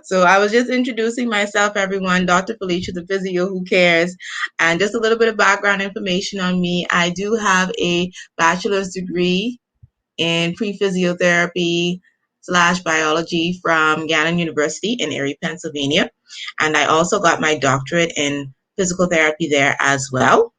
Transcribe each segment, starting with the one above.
So I was just introducing myself, everyone. Dr. Felicia, the physio who cares, and just a little bit of background information on me. I do have a bachelor's degree in pre-physiotherapy slash biology from Gannon University in Erie, Pennsylvania. And I also got my doctorate in physical therapy there as well.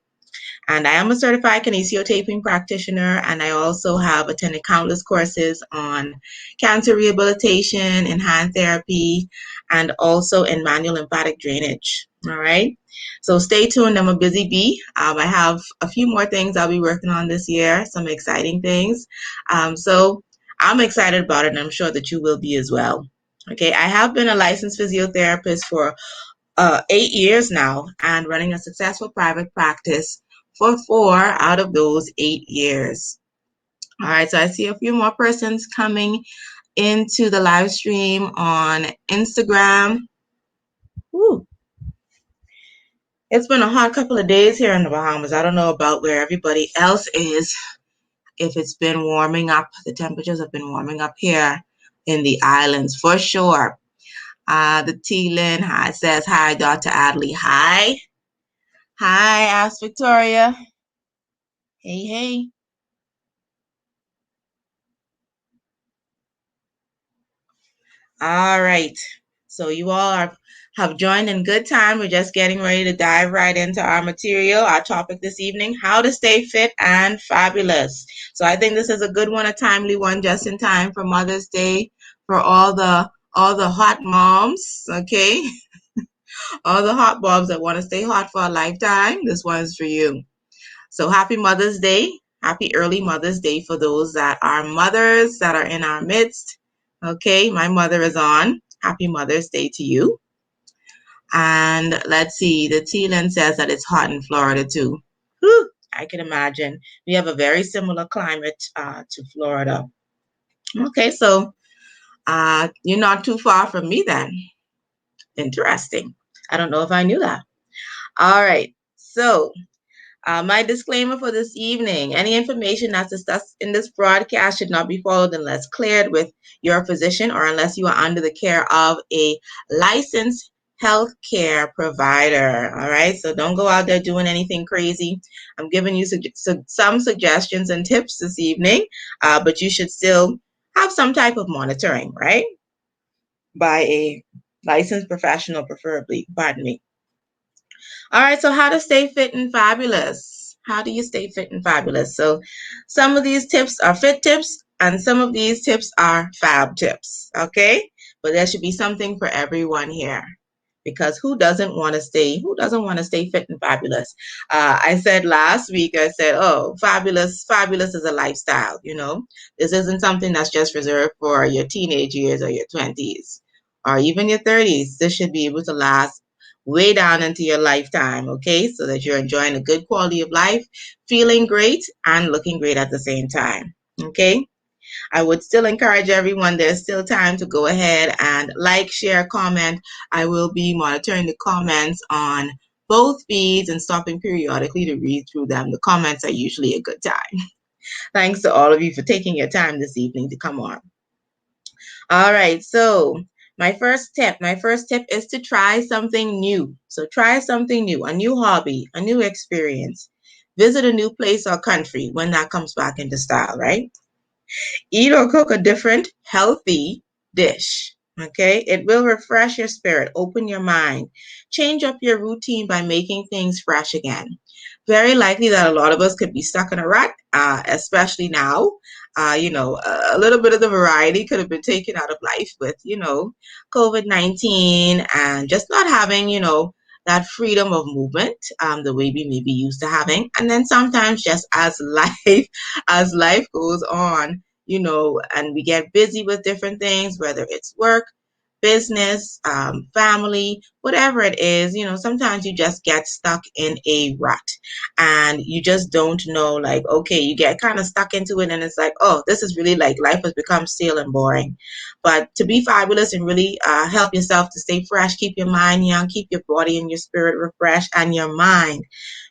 And I am a certified kinesiotaping practitioner, and I also have attended countless courses on cancer rehabilitation, in hand therapy, and also in manual lymphatic drainage. All right. So stay tuned. I'm a busy bee. I have a few more things I'll be working on this year, some exciting things. So I'm excited about it, and I'm sure that you will be as well. Okay. I have been a licensed physiotherapist for 8 years now and running a successful private practice for 4 out of those 8 years. All right, so I see a few more persons coming into the live stream on Instagram. Woo. It's been a hot couple of days here in the Bahamas. I don't know about where everybody else is, if it's been warming up. The temperatures have been warming up here in the islands for sure. The T-Lin says, hi, Dr. Adley. Hi. Hi, Ask Victoria. Hey, hey. All right. So you all have joined in good time. We're just getting ready to dive right into our material, our topic this evening, how to stay fit and fabulous. So I think this is a good one, a timely one, just in time for Mother's Day, for all the hot moms, okay? All the hot moms that want to stay hot for a lifetime. This one's for you. So happy Mother's Day. Happy early Mother's Day for those that are mothers that are in our midst. Okay, my mother is on. Happy Mother's Day to you. And let's see, the T-Lin says that it's hot in Florida too. Whew, I can imagine. We have a very similar climate to Florida. Okay, so you're not too far from me then. Interesting. I don't know if I knew that. All right, so my disclaimer for this evening, any information that's discussed in this broadcast should not be followed unless cleared with your physician or unless you are under the care of a licensed healthcare provider. All right, so don't go out there doing anything crazy. I'm giving you some suggestions and tips this evening, but you should still have some type of monitoring, right? By a licensed professional, preferably. Pardon me. All right, so how to stay fit and fabulous. How do you stay fit and fabulous? So some of these tips are fit tips and some of these tips are fab tips, okay? But there should be something for everyone here because who doesn't want to stay fit and fabulous? I said last week, I said, oh, fabulous is a lifestyle, you know? This isn't something that's just reserved for your teenage years or your 20s or even your 30s. This should be able to last way down into your lifetime, okay? So that you're enjoying a good quality of life, feeling great, and looking great at the same time, okay? I would still encourage everyone, there's still time to go ahead and like, share, comment. I will be monitoring the comments on both feeds and stopping periodically to read through them. The comments are usually a good time. Thanks to all of you for taking your time this evening to come on. All right, so my first tip is to try something new. So try something new, a new hobby, a new experience. Visit a new place or country when that comes back into style, right? Eat or cook a different healthy dish. Okay, it will refresh your spirit, open your mind, change up your routine by making things fresh again. Very likely that a lot of us could be stuck in a rut, especially now. A little bit of the variety could have been taken out of life with, COVID-19 and just not having, that freedom of movement the way we may be used to having. And then sometimes just as life goes on, and we get busy with different things, whether it's work, business, family, whatever it is, sometimes you just get stuck in a rut and you just don't know, like, okay, you get kind of stuck into it and it's like, oh, this is really like life has become stale and boring. But to be fabulous and really help yourself to stay fresh, keep your mind young, keep your body and your spirit refreshed and your mind,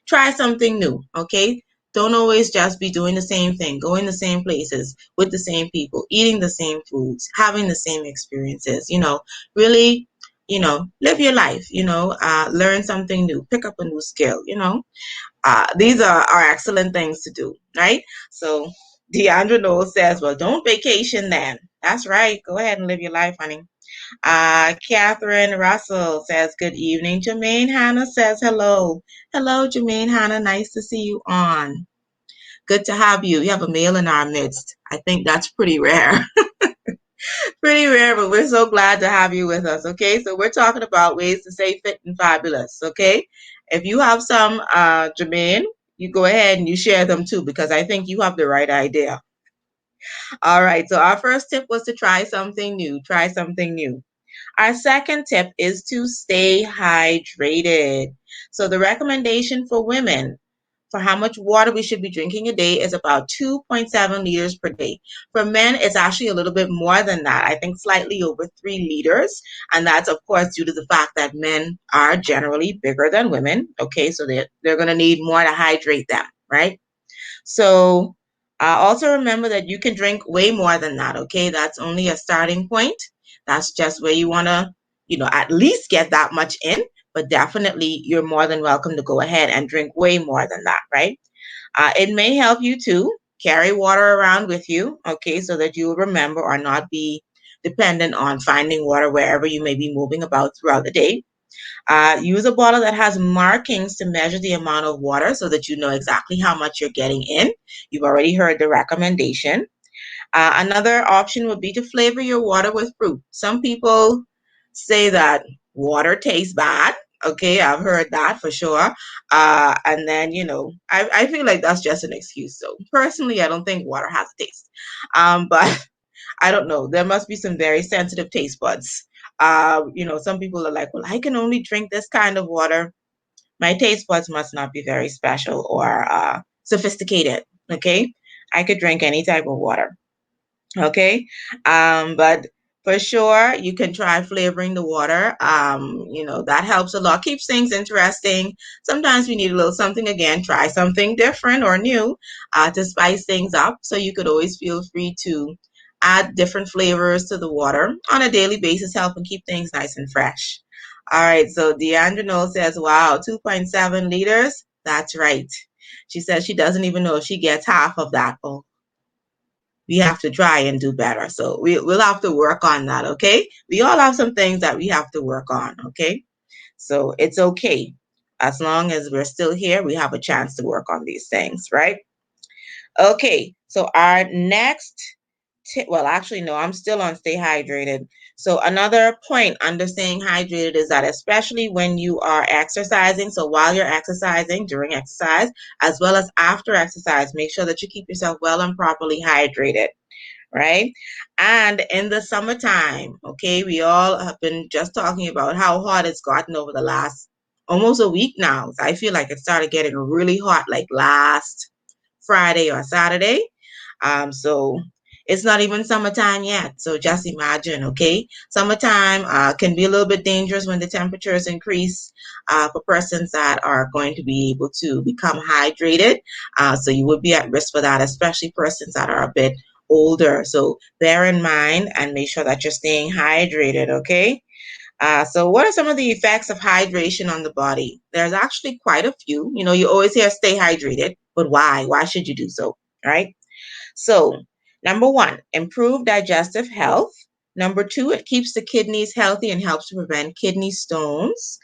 try something new, okay? Don't always just be doing the same thing, going the same places with the same people, eating the same foods, having the same experiences. Really, live your life. Learn something new, pick up a new skill. These are excellent things to do, right? So Deandra Knowles says, well, don't vacation then. That's right. Go ahead and live your life, honey. Catherine Russell says, good evening. Jermaine Hannah says, hello. Hello, Jermaine Hannah. Nice to see you on. Good to have you. You have a male in our midst. I think that's pretty rare. Pretty rare, but we're so glad to have you with us. Okay, so we're talking about ways to stay fit and fabulous. Okay, if you have some, Jermaine, you go ahead and you share them too, because I think you have the right idea. All right, so our first tip was to try something new. Try something new. Our second tip is to stay hydrated. So the recommendation for women for how much water we should be drinking a day is about 2.7 liters per day. For men, it's actually a little bit more than that. I think slightly over 3 liters. And that's, of course, due to the fact that men are generally bigger than women. Okay, so they're going to need more to hydrate them, right? So also remember that you can drink way more than that. Okay, that's only a starting point. That's just where you want to, at least get that much in. But definitely, you're more than welcome to go ahead and drink way more than that, right? It may help you to carry water around with you, okay, so that you will remember or not be dependent on finding water wherever you may be moving about throughout the day. Use a bottle that has markings to measure the amount of water so that you know exactly how much you're getting in. You've already heard the recommendation. Another option would be to flavor your water with fruit. Some people say that water tastes bad. Okay, I've heard that for sure. And then, I feel like that's just an excuse. So personally, I don't think water has a taste. But I don't know. There must be some very sensitive taste buds. Some people are like, well, I can only drink this kind of water. My taste buds must not be very special or sophisticated. Okay, I could drink any type of water. Okay, but for sure you can try flavoring the water. That helps a lot, keeps things interesting. Sometimes we need a little something, again, try something different or new to spice things up. So you could always feel free to add different flavors to the water on a daily basis, help and keep things nice and fresh. All right, so Deandra Knoll says, wow, 2.7 liters. That's right. She says she doesn't even know if she gets half of that. Oh, we have to try and do better. So we'll have to work on that, okay? We all have some things that we have to work on, okay? So it's okay. As long as we're still here, we have a chance to work on these things, right? Okay, so our next tip, well, actually, no, I'm still on stay hydrated. So another point under staying hydrated is that especially when you are exercising, so while you're exercising, during exercise, as well as after exercise, make sure that you keep yourself well and properly hydrated, right? And in the summertime, okay, we all have been just talking about how hot it's gotten over the last almost a week now. So I feel like it started getting really hot like last Friday or Saturday. So it's not even summertime yet. So just imagine, okay? Summertime can be a little bit dangerous when the temperatures increase for persons that are going to be able to become hydrated. So you would be at risk for that, especially persons that are a bit older. So bear in mind and make sure that you're staying hydrated, okay? So what are some of the effects of hydration on the body? There's actually quite a few. You always hear stay hydrated, but why? Why should you do so, right? So, number one, improve digestive health. Number two, it keeps the kidneys healthy and helps to prevent kidney stones.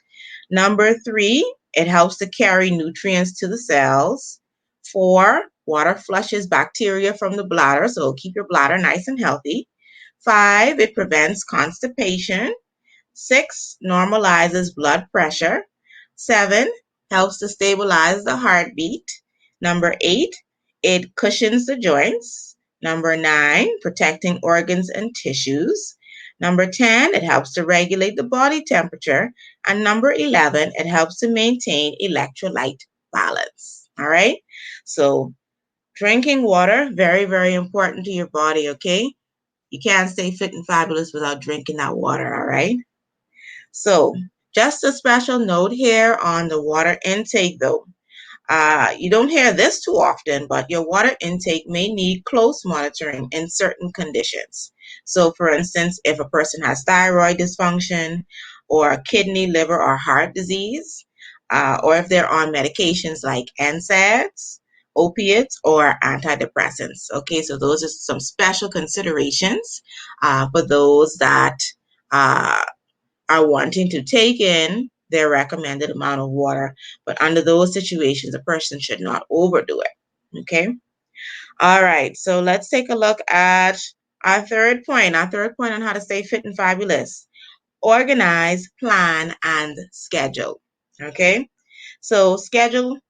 Number three, it helps to carry nutrients to the cells. Four, water flushes bacteria from the bladder, so it'll keep your bladder nice and healthy. Five, it prevents constipation. 6, normalizes blood pressure. 7, helps to stabilize the heartbeat. Number 8, it cushions the joints. Number 9, protecting organs and tissues. Number 10, it helps to regulate the body temperature. And number 11, it helps to maintain electrolyte balance. All right. So drinking water, very, very important to your body. Okay. You can't stay fit and fabulous without drinking that water. All right. So just a special note here on the water intake though. You don't hear this too often, but your water intake may need close monitoring in certain conditions. So, for instance, if a person has thyroid dysfunction or kidney, liver, or heart disease, or if they're on medications like NSAIDs, opiates, or antidepressants. Okay, so those are some special considerations for those that uh, are wanting to take in their recommended amount of water. But under those situations, a person should not overdo it. Okay. All right. So let's take a look at our third point. Our third point on how to stay fit and fabulous. Organize, plan, and schedule. Okay. So schedule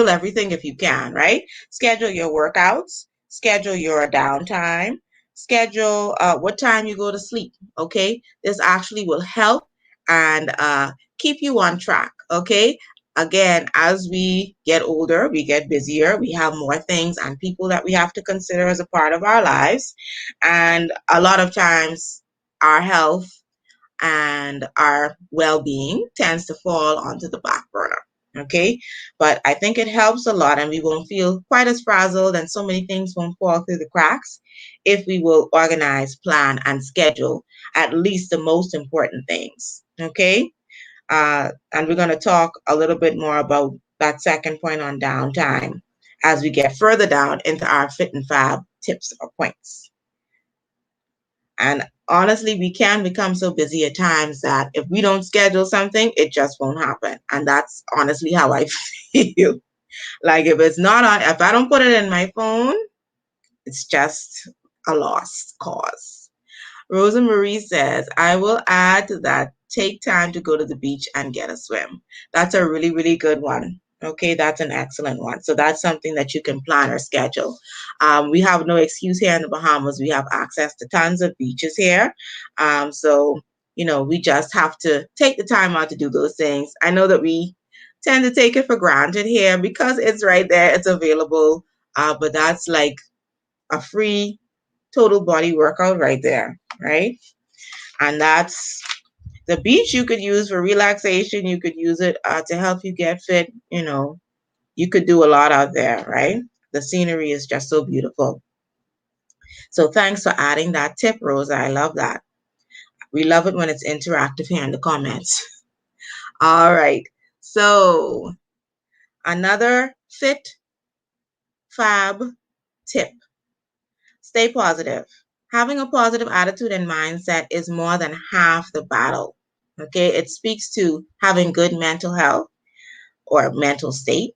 everything if you can, right? Schedule your workouts, schedule your downtime, schedule what time you go to sleep. Okay, this actually will help and keep you on track. Okay. Again, as we get older, we get busier, we have more things and people that we have to consider as a part of our lives. And a lot of times, our health and our well-being tends to fall onto the back burner. Okay, but I think it helps a lot and we won't feel quite as frazzled and so many things won't fall through the cracks if we will organize, plan, and schedule at least the most important things. Okay, and we're going to talk a little bit more about that second point on downtime as we get further down into our fit and fab tips or points. And honestly, we can become so busy at times that if we don't schedule something, it just won't happen. And that's honestly how I feel. Like if it's not on, if I don't put it in my phone, it's just a lost cause. Rosa Marie says, I will add to that, take time to go to the beach and get a swim. That's a really, really good one. Okay, that's an excellent one. So that's something that you can plan or schedule. We have no excuse here in the Bahamas. We have access to tons of beaches here. So, we just have to take the time out to do those things. I know that we tend to take it for granted here because it's right there, it's available. But that's like a free total body workout right there, right? And that's the beach you could use for relaxation. You could use it to help you get fit. You could do a lot out there, right? The scenery is just so beautiful. So thanks for adding that tip, Rosa. I love that. We love it when it's interactive here in the comments. All right. So another fit fab tip. Stay positive. Having a positive attitude and mindset is more than half the battle. Okay, it speaks to having good mental health or mental state.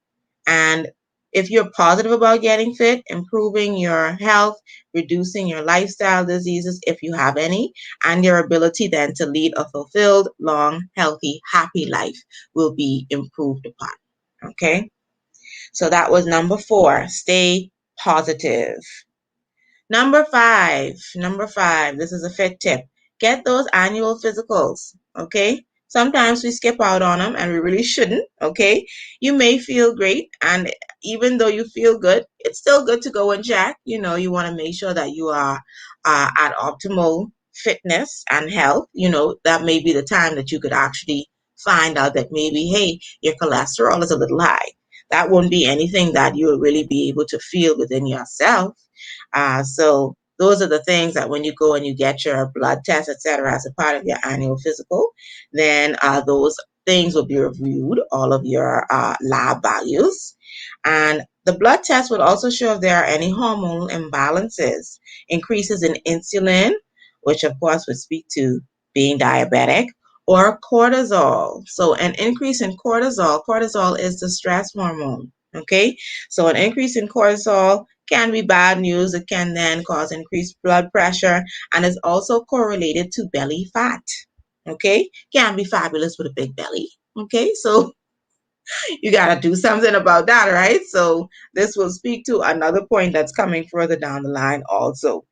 And if you're positive about getting fit, improving your health, reducing your lifestyle diseases, if you have any, and your ability then to lead a fulfilled, long, healthy, happy life will be improved upon. Okay, so that was number 4. Stay positive. Number five, this is a fit tip. Get those annual physicals, okay? Sometimes we skip out on them and we really shouldn't, okay? You may feel great, and even though you feel good, it's still good to go and check. You want to make sure that you are at optimal fitness and health. That may be the time that you could actually find out that maybe, hey, your cholesterol is a little high. That won't be anything that you'll really be able to feel within yourself. So those are the things that when you go and you get your blood test, etc., as a part of your annual physical, then those things will be reviewed, all of your lab values. And the blood test will also show if there are any hormonal imbalances, increases in insulin, which of course would speak to being diabetic, or cortisol. So an increase in cortisol is the stress hormone. Okay, so an increase in cortisol can be bad news. It can then cause increased blood pressure and is also correlated to belly fat. Okay, can be fabulous with a big belly. Okay, so you got to do something about that, right? So this will speak to another point that's coming further down the line also.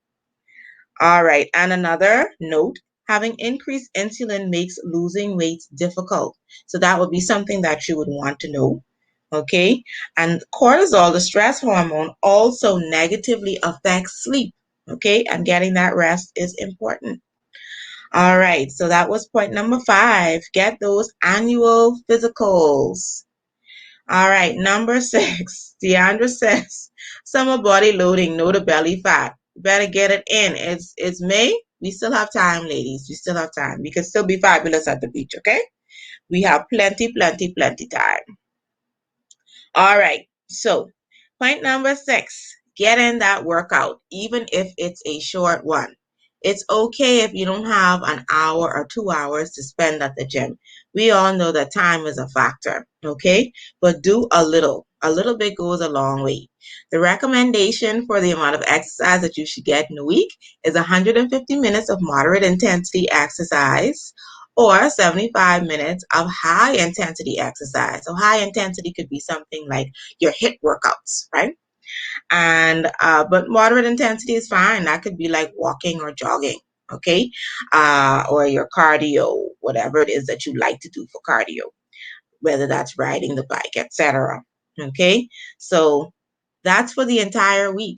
All right, and another note, having increased insulin makes losing weight difficult. So that would be something that you would want to know. Okay, and cortisol, the stress hormone, also negatively affects sleep. Okay, and getting that rest is important. All right, so that was point number 5. Get those annual physicals. All right, number 6. Deandra says, summer body loading, no to belly fat. You better get it in. It's May. We still have time, ladies. We still have time. We can still be fabulous at the beach, okay? We have plenty, plenty, plenty time. All right. So, point number 6, get in that workout, even if it's a short one. It's okay if you don't have an hour or 2 hours to spend at the gym. We all know that time is a factor, okay? But do a little. A little bit goes a long way. The recommendation for the amount of exercise that you should get in a week is 150 minutes of moderate intensity exercise or 75 minutes of high intensity exercise. So high intensity could be something like your HIIT workouts, right? And but moderate intensity is fine. That could be like walking or jogging, okay? Or your cardio, whatever it is that you like to do for cardio, whether that's riding the bike, etc. Okay, so that's for the entire week.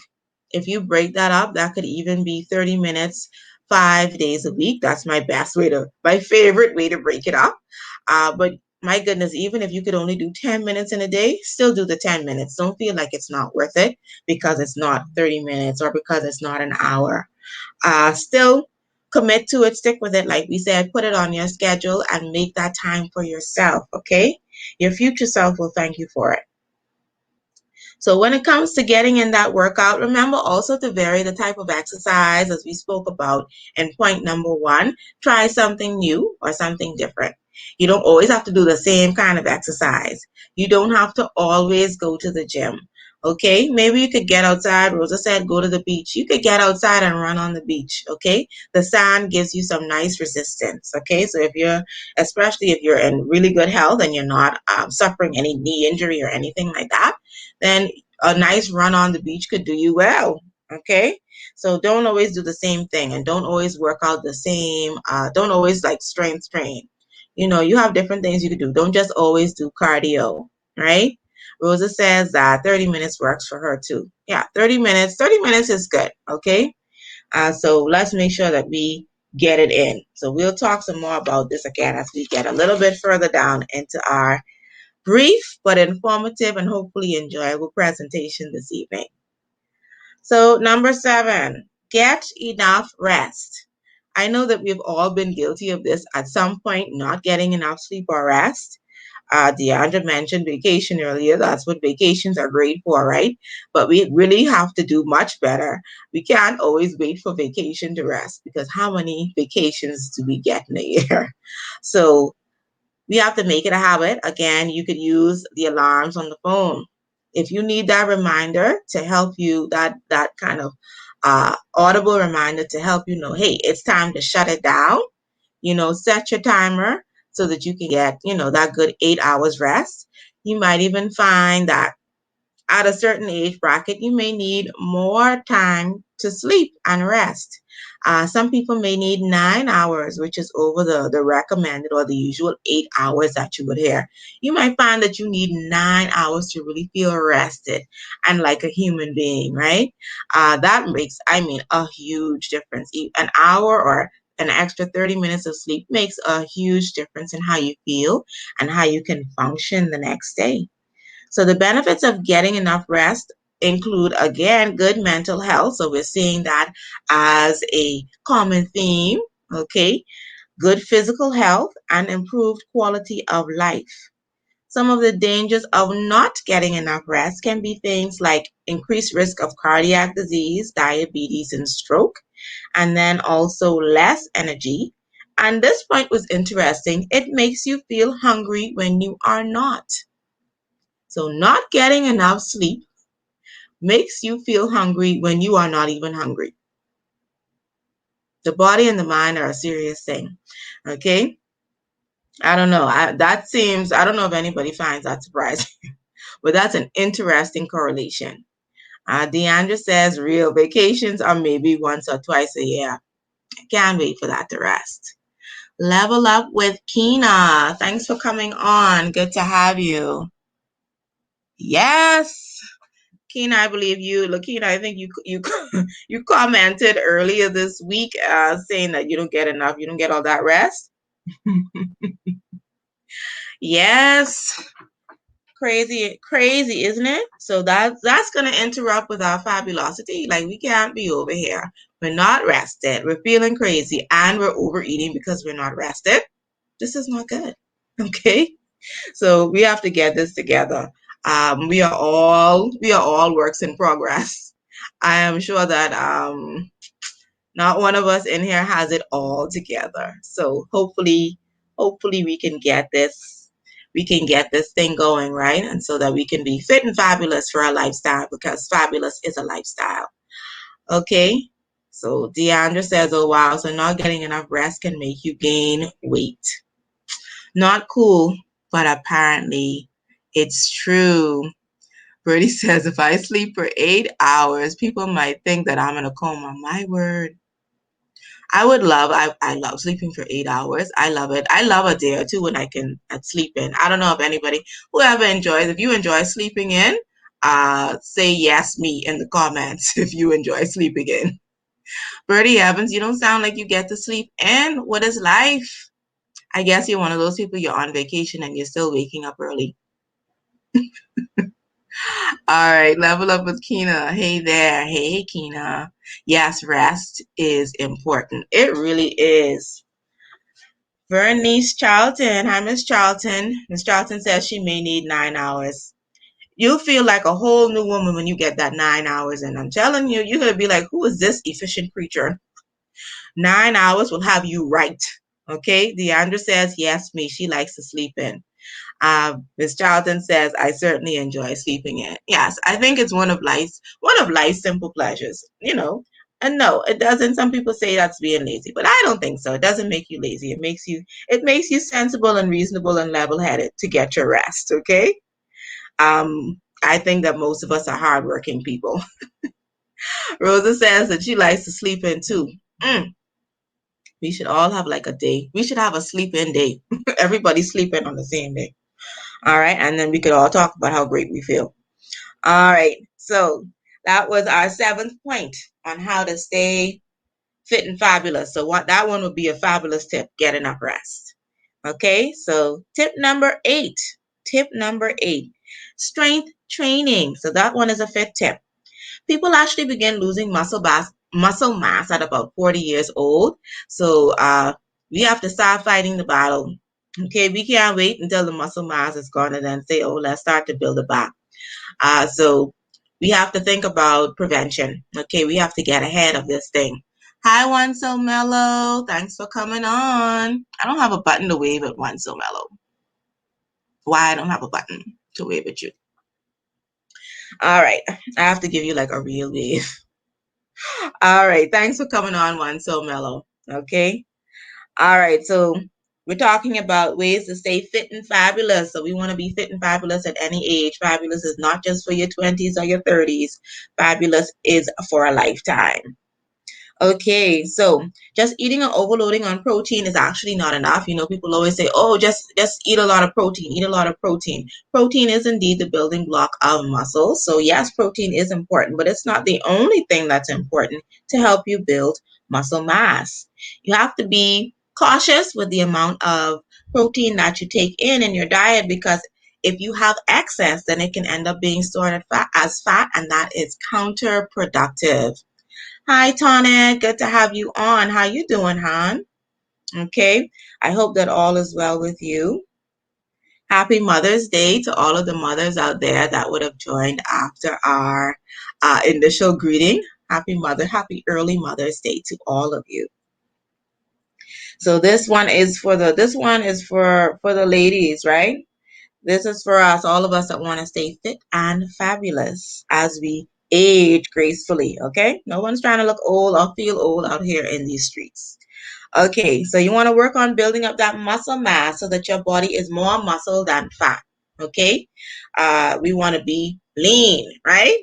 If you break that up, that could even be 30 minutes, 5 days a week. That's my favorite way to break it up. But my goodness, even if you could only do 10 minutes in a day, still do the 10 minutes. Don't feel like it's not worth it because it's not 30 minutes or because it's not an hour. Still commit to it, stick with it. Like we said, put it on your schedule and make that time for yourself, okay? Your future self will thank you for it. So when it comes to getting in that workout, remember also to vary the type of exercise as we spoke about in point number 1. Try something new or something different. You don't always have to do the same kind of exercise. You don't have to always go to the gym. Okay, maybe you could get outside. Rosa said go to the beach. You could get outside and run on the beach. Okay, the sand gives you some nice resistance. Okay, so especially if you're in really good health and you're not suffering any knee injury or anything like that, then a nice run on the beach could do you well. Okay, so don't always do the same thing and don't always work out the same. Don't always like strength train. You have different things you could do. Don't just always do cardio, right? Rosa says that 30 minutes works for her too. Yeah, 30 minutes. 30 minutes is good. Okay, so let's make sure that we get it in. So we'll talk some more about this again as we get a little bit further down into our brief but informative and hopefully enjoyable presentation this evening. So number 7, get enough rest. I know that we've all been guilty of this at some point, not getting enough sleep or rest. Deandra mentioned vacation earlier. That's what vacations are great for, right? But we really have to do much better. We can't always wait for vacation to rest because how many vacations do we get in a year? So we have to make it a habit. Again, you could use the alarms on the phone. If you need that reminder to help you, that kind of audible reminder to help you know, hey, it's time to shut it down. Set your timer so that you can get, that good 8 hours rest. You might even find that at a certain age bracket, you may need more time to sleep and rest. Some people may need 9 hours, which is over the recommended or the usual 8 hours that you would hear. You might find that you need 9 hours to really feel rested and like a human being, right? That makes, a huge difference. An hour or an extra 30 minutes of sleep makes a huge difference in how you feel and how you can function the next day. So the benefits of getting enough rest include, again, good mental health. So we're seeing that as a common theme, okay? Good physical health and improved quality of life. Some of the dangers of not getting enough rest can be things like increased risk of cardiac disease, diabetes, and stroke, and then also less energy. And this point was interesting. It makes you feel hungry when you are not. So not getting enough sleep makes you feel hungry when you are not even hungry. The body and the mind are a serious thing. Okay? I don't know. I don't know if anybody finds that surprising, but that's an interesting correlation. Deandra says real vacations are maybe once or twice a year. I can't wait for that to rest. Level up with Kina. Thanks for coming on. Good to have you. Yes. Keena, I believe you. Lakina, I think you you commented earlier this week saying that you don't get all that rest. Yes, crazy, isn't it? So that's gonna interrupt with our fabulosity. Like we can't be over here. We're not rested. We're feeling crazy, and we're overeating because we're not rested. This is not good. Okay, so we have to get this together. We are all works in progress. I am sure that not one of us in here has it all together. So hopefully we can get this thing going, right? And so that we can be fit and fabulous for our lifestyle, because fabulous is a lifestyle. Okay? So Deandra says, oh wow, so not getting enough rest can make you gain weight. Not cool, but apparently it's true. Birdie says, if I sleep for 8 hours, people might think that I'm in a coma. My word. I love sleeping for 8 hours. I love it. I love a day or two when I can sleep in. I don't know if anybody, whoever enjoys, if you enjoy sleeping in, say yes me in the comments if you enjoy sleeping in. Birdie Evans, you don't sound like you get to sleep in. What is life? I guess you're one of those people, you're on vacation and you're still waking up early. All right, level up with Kina. Hey there. Hey, Kina. Yes, rest is important. It really is. Vernice Charlton. Hi, Miss Charlton. Miss Charlton says she may need 9 hours. You'll feel like a whole new woman when you get that 9 hours in. I'm telling you, you're going to be like, who is this efficient creature? 9 hours will have you right. Okay? Deandra says, yes, me. She likes to sleep in. Miss Charlton says, I certainly enjoy sleeping in. Yes, I think it's one of life's simple pleasures. And no, it doesn't. Some people say that's being lazy, but I don't think so. It doesn't make you lazy. It makes you sensible and reasonable and level-headed to get your rest, okay? I think that most of us are hardworking people. Rosa says that she likes to sleep in too. We should all have like a day. We should have a sleep in day. Everybody sleep in on the same day. All right. And then we could all talk about how great we feel. All right. So that was our seventh point on how to stay fit and fabulous. So that one would be a fabulous tip: get enough rest. Okay. So tip number 8. Tip number 8: strength training. So that one is a fifth tip. People actually begin losing muscle mass at about 40 years old. So we have to start fighting the battle. Okay, we can't wait until the muscle mass is gone and then say, oh, let's start to build it back. So we have to think about prevention. Okay, we have to get ahead of this thing. Hi, One So Mellow. Thanks for coming on. I don't have a button to wave at One So Mellow. Why I don't have a button to wave at you? All right, I have to give you like a real wave. All right, thanks for coming on, One So Mellow. Okay. All right, so we're talking about ways to stay fit and fabulous. So we want to be fit and fabulous at any age. Fabulous is not just for your 20s or your 30s. Fabulous is for a lifetime. Okay, so just eating or overloading on protein is actually not enough. People always say, oh, just eat a lot of protein, eat a lot of protein. Protein is indeed the building block of muscles. So yes, protein is important, but it's not the only thing that's important to help you build muscle mass. You have to be cautious with the amount of protein that you take in your diet, because if you have excess, then it can end up being stored as fat, and that is counterproductive. Hi, Tonic. Good to have you on. How you doing, hon? Okay. I hope that all is well with you. Happy Mother's Day to all of the mothers out there that would have joined after our initial greeting. Happy early Mother's Day to all of you. So this one is for the ladies, right? This is for us, all of us that want to stay fit and fabulous as we age gracefully, okay? No one's trying to look old or feel old out here in these streets. Okay, so you want to work on building up that muscle mass so that your body is more muscle than fat, okay? We want to be lean, right?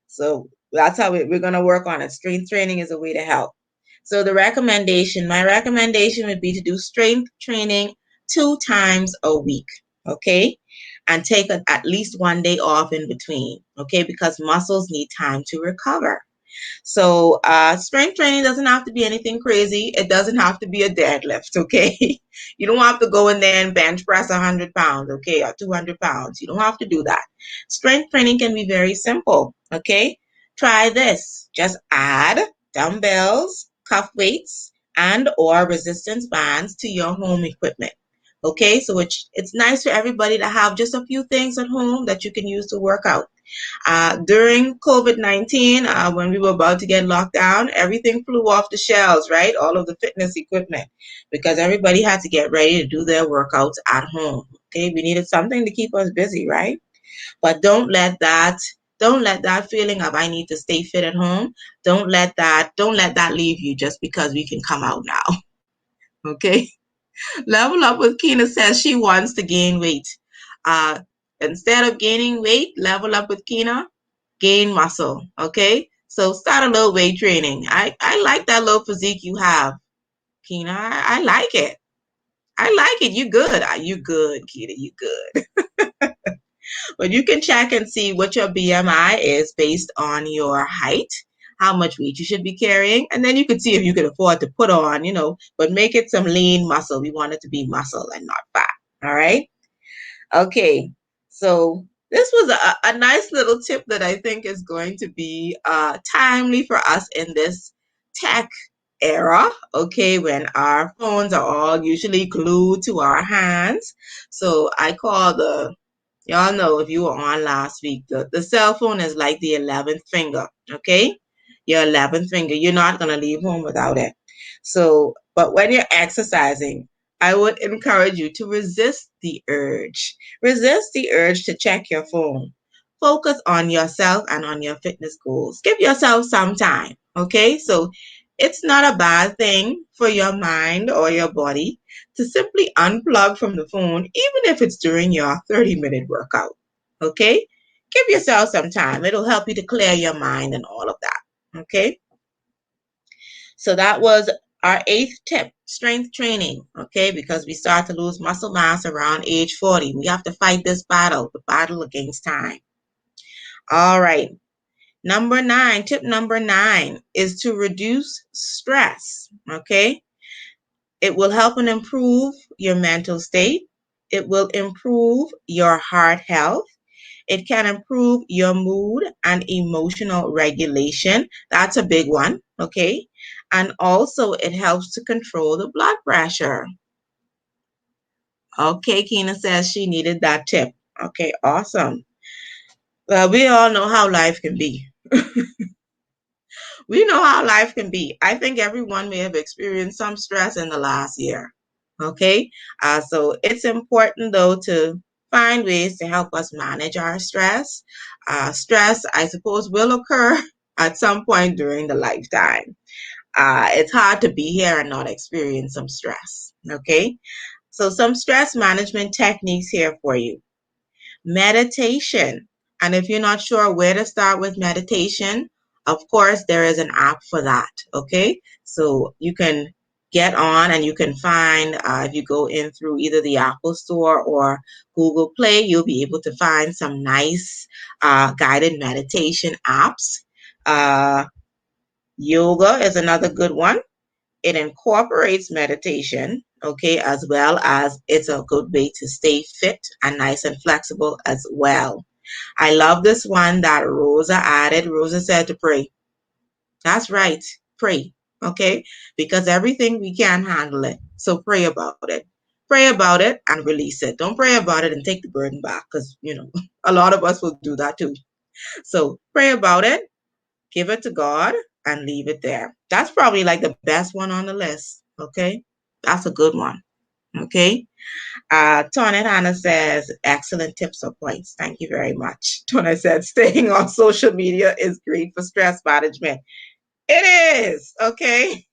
So that's how we're going to work on it. Strength training is a way to help. So my recommendation would be to do strength training 2 times a week, okay? And take at least one day off in between, okay? Because muscles need time to recover. So strength training doesn't have to be anything crazy. It doesn't have to be a deadlift, okay? You don't have to go in there and bench press 100 pounds, okay, or 200 pounds. You don't have to do that. Strength training can be very simple, okay? Try this. Just add dumbbells, cuff weights, and or resistance bands to your home equipment. Okay, so it's nice for everybody to have just a few things at home that you can use to work out. During COVID-19, when we were about to get locked down, everything flew off the shelves, right? All of the fitness equipment, because everybody had to get ready to do their workouts at home. Okay, we needed something to keep us busy, right? But don't let that feeling of I need to stay fit at home, don't let that leave you just because we can come out now. Okay? Level Up with Kina says she wants to gain weight. Uh, Instead of gaining weight, Level Up with Kina, gain muscle. Okay? So start a little weight training. I like that little physique you have, Kina. I like it. I like it. You good. You good, Kina. You good. But you can check and see what your BMI is based on your height, how much weight you should be carrying, and then you can see if you can afford to put on, but make it some lean muscle. We want it to be muscle and not fat. All right. Okay. So this was a nice little tip that I think is going to be timely for us in this tech era, okay, when our phones are all usually glued to our hands. So I call y'all know if you were on last week, the cell phone is like the 11th finger, okay? Your 11th finger. You're not going to leave home without it. So, but when you're exercising, I would encourage you to resist the urge. Resist the urge to check your phone. Focus on yourself and on your fitness goals. Give yourself some time, okay? So, it's not a bad thing for your mind or your body to simply unplug from the phone, even if it's during your 30-minute workout. Okay? Give yourself some time. It'll help you to clear your mind and all of that. Okay? So that was our 8th tip, strength training. Okay? Because we start to lose muscle mass around age 40. We have to fight this battle, the battle against time. All right. Tip number 9 is to reduce stress. Okay? It will help and improve your mental state. It will improve your heart health. It can improve your mood and emotional regulation. That's a big one, okay? And also it helps to control the blood pressure. Okay, Kina says she needed that tip. Okay, awesome. Well, we all know how life can be. We know how life can be. I think everyone may have experienced some stress in the last year. Okay, so it's important though to find ways to help us manage our stress. Stress, I suppose, will occur at some point during the lifetime. It's hard to be here and not experience some stress. Okay, so some stress management techniques here for you. Meditation. And if you're not sure where to start with meditation, of course, there is an app for that. Okay. So you can get on and you can find, if you go in through either the Apple Store or Google Play, you'll be able to find some nice guided meditation apps. Uh, Yoga is another good one. It incorporates meditation, okay, as well as it's a good way to stay fit and nice and flexible as well. I love this one that Rosa added. Rosa said to pray. That's right, pray, okay, because everything we can handle it. So pray about it. Pray about it and release it. Don't pray about it and take the burden back because, a lot of us will do that too. So pray about it, give it to God, and leave it there. That's probably like the best one on the list. Okay. That's a good one. Okay. Tonet Hannah says, excellent tips or points. Thank you very much. Tonet said, staying on social media is great for stress management. It is. Okay.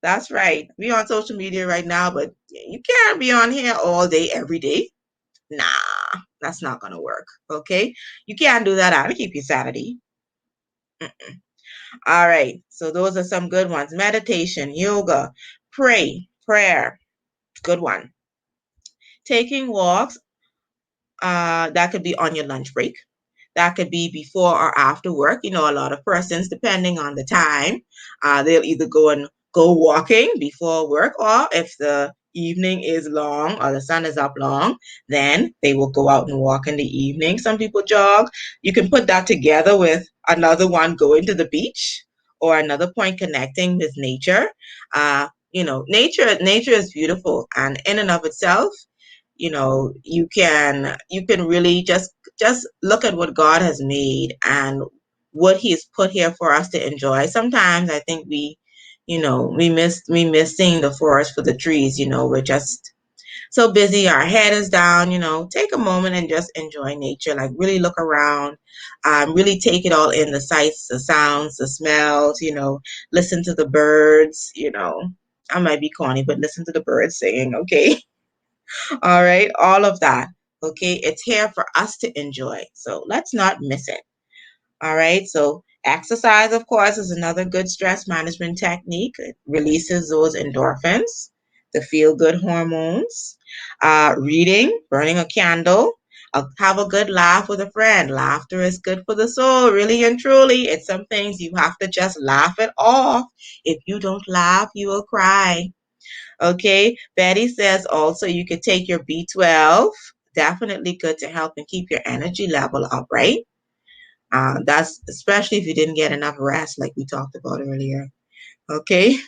That's right. We on social media right now, but you can't be on here all day, every day. Nah, that's not going to work. Okay. You can't do that. I'll keep you Saturday. All right. So those are some good ones. Meditation, yoga, prayer. Good one. Taking walks, that could be on your lunch break. That could be before or after work. You know, a lot of persons, depending on the time, they'll either go walking before work, or if the evening is long or the sun is up long, then they will go out and walk in the evening. Some people jog. You can put that together with another one going to the beach, or another point connecting with nature. Nature is beautiful, and in and of itself, you can really just look at what God has made and what He has put here for us to enjoy. Sometimes I think we miss seeing the forest for the trees. We're just so busy, our head is down. Take a moment and just enjoy nature. Like, really look around, really take it all in, the sights, the sounds, the smells. Listen to the birds. I might be corny, but listen to the birds singing. Okay. All right, all of that. Okay, it's here for us to enjoy. So let's not miss it. All right, so exercise, of course, is another good stress management technique. It releases those endorphins, the feel good hormones. Reading, burning a candle, have a good laugh with a friend. Laughter is good for the soul, really and truly. It's some things you have to just laugh it off. If you don't laugh, you will cry. Okay, Betty says also you could take your B12. Definitely good to help and keep your energy level up, right? That's especially if you didn't get enough rest, like we talked about earlier. Okay,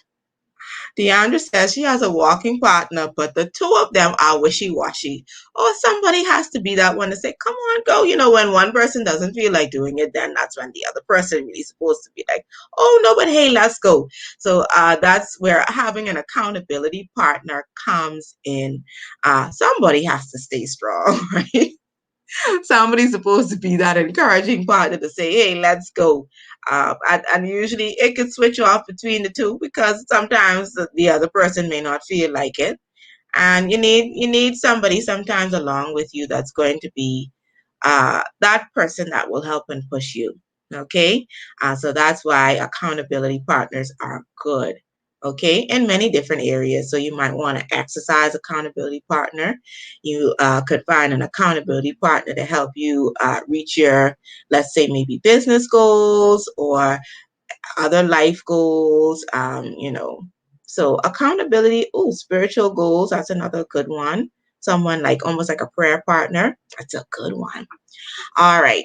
Deandra says she has a walking partner, but the two of them are wishy-washy. Or somebody has to be that one to say, come on, go. When one person doesn't feel like doing it, then that's when the other person really supposed to be like, oh, no, but hey, let's go. So that's where having an accountability partner comes in. Somebody has to stay strong, right? Somebody's supposed to be that encouraging partner to say, hey, let's go. And usually it can switch off between the two, because sometimes the other person may not feel like it. And you need somebody sometimes along with you that's going to be that person that will help and push you. Okay. So that's why accountability partners are good. Okay. In many different areas. So you might want to exercise accountability partner. You could find an accountability partner to help you reach your, let's say, maybe business goals or other life goals. So accountability, spiritual goals, that's another good one. Someone like almost like a prayer partner. That's a good one. All right.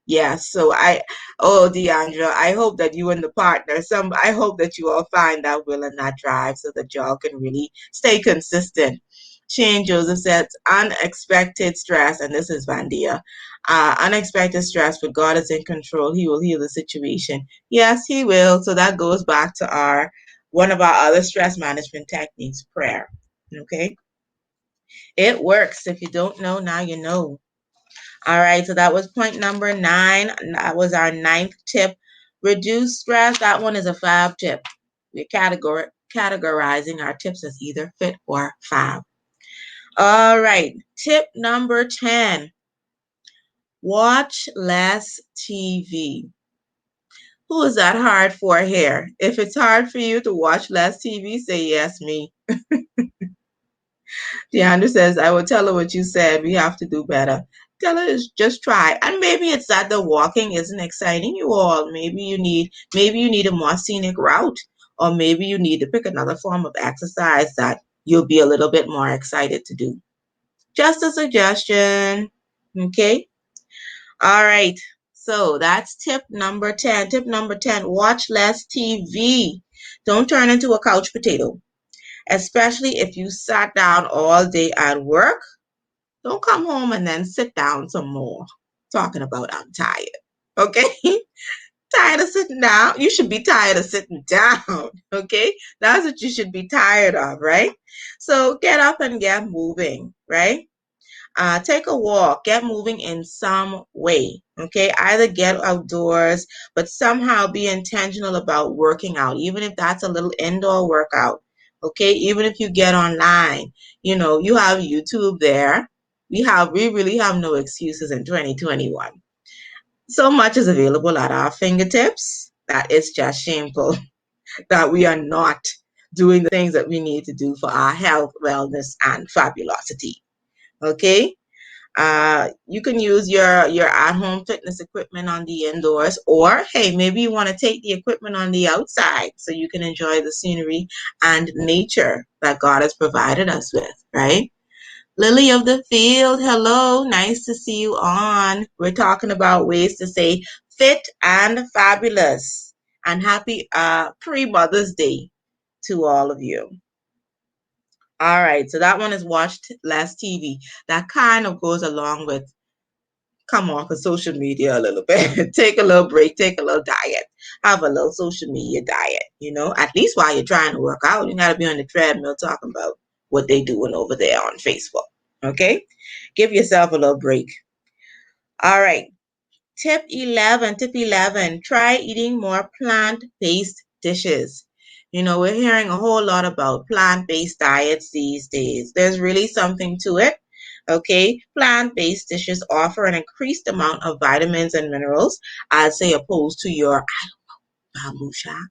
Yeah, so Deandra, I hope that you and the partner, I hope that you all find that will and that drive so that y'all can really stay consistent. Shane Joseph says, unexpected stress, and this is Vandia. Unexpected stress, but God is in control. He will heal the situation. Yes, He will. So that goes back to one of our other stress management techniques, prayer. Okay. It works. If you don't know, now you know. All right, so that was point number 9. That was our 9th tip. Reduce stress. That one is a fab tip. We're categorizing our tips as either fit or fab. All right, tip number 10. Watch less TV. Who is that hard for here? If it's hard for you to watch less TV, say yes, me. Deandra says, I will tell her what you said. We have to do better. Tell her just try. And maybe it's that the walking isn't exciting you all. Maybe you need a more scenic route. Or maybe you need to pick another form of exercise that you'll be a little bit more excited to do. Just a suggestion. Okay? All right. So that's tip number 10. Tip number 10, watch less TV. Don't turn into a couch potato. Especially if you sat down all day at work. Don't come home and then sit down some more. Talking about I'm tired. Okay? Tired of sitting down. You should be tired of sitting down. Okay? That's what you should be tired of, right? So get up and get moving, right? Take a walk, get moving in some way. Okay, either get outdoors, but somehow be intentional about working out, even if that's a little indoor workout. Okay, even if you get online, you have YouTube there. We really have no excuses in 2021. So much is available at our fingertips that it's just shameful that we are not doing the things that we need to do for our health, wellness, and fabulosity. Okay. You can use your at-home fitness equipment on the indoors, or hey, maybe you want to take the equipment on the outside so you can enjoy the scenery and nature that God has provided us with, right? Lily of the Field, hello, nice to see you on. We're talking about ways to stay fit and fabulous. And happy pre-Mother's Day to all of you. All right, so that one is watched less TV. That kind of goes along with come off of social media a little bit. Take a little break, take a little diet, have a little social media diet, at least while you're trying to work out. You got to be on the treadmill talking about what they doing over there on Facebook. Okay? Give yourself a little break. All right. Tip 11, try eating more plant-based dishes. We're hearing a whole lot about plant-based diets these days. There's really something to it. Okay, plant-based dishes offer an increased amount of vitamins and minerals, I'd say, opposed to your bamboo shack.